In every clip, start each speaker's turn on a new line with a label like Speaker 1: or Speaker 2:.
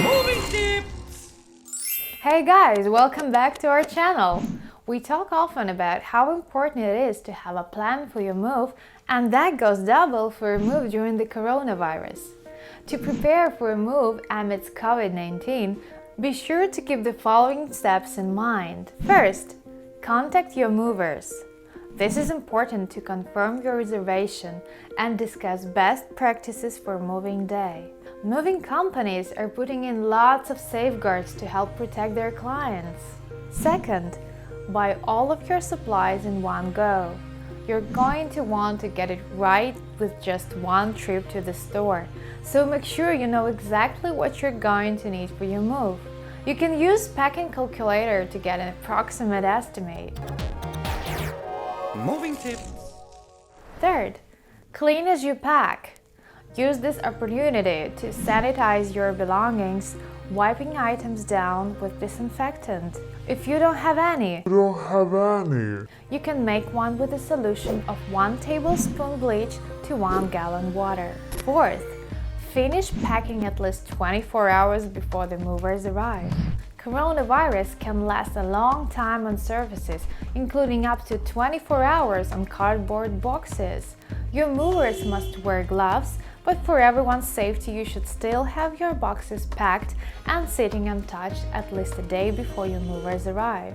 Speaker 1: Moving tips!
Speaker 2: Hey guys, welcome back to our channel. We talk often about how important it is to have a plan for your move, and that goes double for a move during the coronavirus. To prepare for a move amidst COVID-19, be sure to keep the following steps in mind. First, contact your movers. This is important to confirm your reservation and discuss best practices for moving day. Moving companies are putting in lots of safeguards to help protect their clients. Second, buy all of your supplies in one go. You're going to want to get it right with just one trip to the store, so make sure you know exactly what you're going to need for your move. You can use packing calculator to get an approximate estimate.
Speaker 1: Moving tips!
Speaker 2: Third, clean as you pack. Use this opportunity to sanitize your belongings, wiping items down with disinfectant. If you don't have any, you can make one with a solution of 1 tablespoon bleach to 1 gallon water. Fourth, finish packing at least 24 hours before the movers arrive. Coronavirus can last a long time on surfaces, including up to 24 hours on cardboard boxes. Your movers must wear gloves, but for everyone's safety you should still have your boxes packed and sitting untouched at least a day before your movers arrive.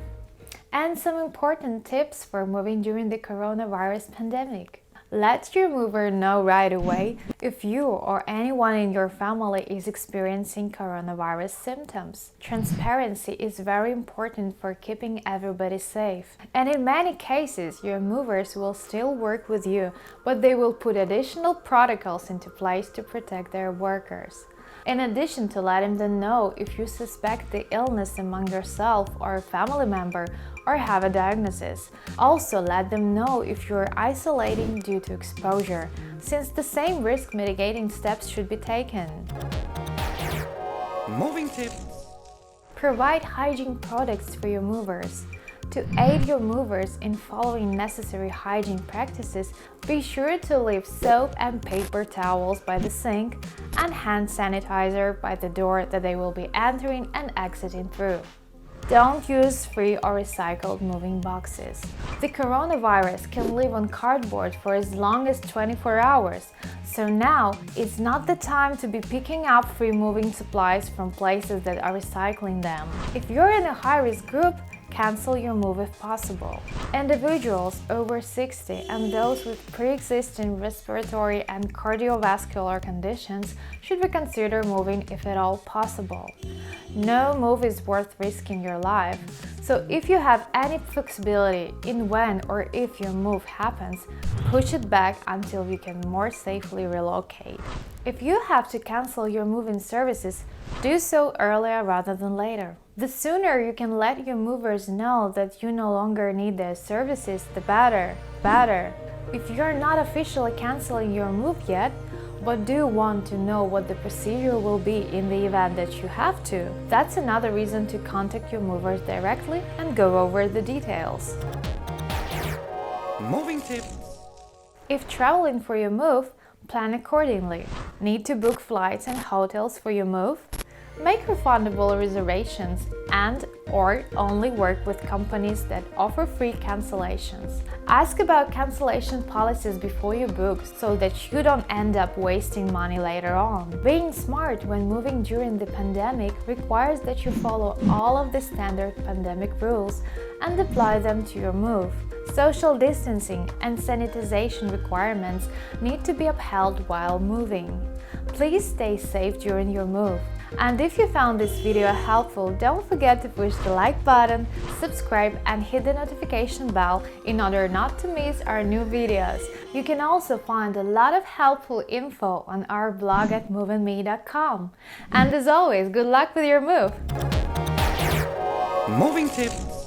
Speaker 2: And some important tips for moving during the coronavirus pandemic. Let your mover know right away if you or anyone in your family is experiencing coronavirus symptoms. Transparency is very important for keeping everybody safe. And in many cases, your movers will still work with you, but they will put additional protocols into place to protect their workers. In addition to letting them know if you suspect the illness among yourself or a family member or have a diagnosis. Also let them know if you are isolating due to exposure, since the same risk mitigating steps should be taken.
Speaker 1: Moving tips!
Speaker 2: Provide hygiene products for your movers. To aid your movers in following necessary hygiene practices, be sure to leave soap and paper towels by the sink and hand sanitizer by the door that they will be entering and exiting through. Don't use free or recycled moving boxes. The coronavirus can live on cardboard for as long as 24 hours, so now is not the time to be picking up free moving supplies from places that are recycling them. If you're in a high-risk group, cancel your move if possible. Individuals over 60 and those with pre-existing respiratory and cardiovascular conditions should reconsider moving if at all possible. No move is worth risking your life, so if you have any flexibility in when or if your move happens, push it back until you can more safely relocate. If you have to cancel your moving services, do so earlier rather than later. The sooner you can let your movers know that you no longer need their services, the better. If you're not officially canceling your move yet, but do want to know what the procedure will be in the event that you have to, that's another reason to contact your movers directly and go over the details.
Speaker 1: Moving tips!
Speaker 2: If traveling for your move, plan accordingly. Need to book flights and hotels for your move? Make refundable reservations and/or only work with companies that offer free cancellations. Ask about cancellation policies before you book so that you don't end up wasting money later on. Being smart when moving during the pandemic requires that you follow all of the standard pandemic rules and apply them to your move. Social distancing and sanitization requirements need to be upheld while moving. Please stay safe during your move. And if you found this video helpful, don't forget to push the like button, subscribe and hit the notification bell in order not to miss our new videos. You can also find a lot of helpful info on our blog at moveandme.com. And as always, good luck with your move!
Speaker 1: Moving tips!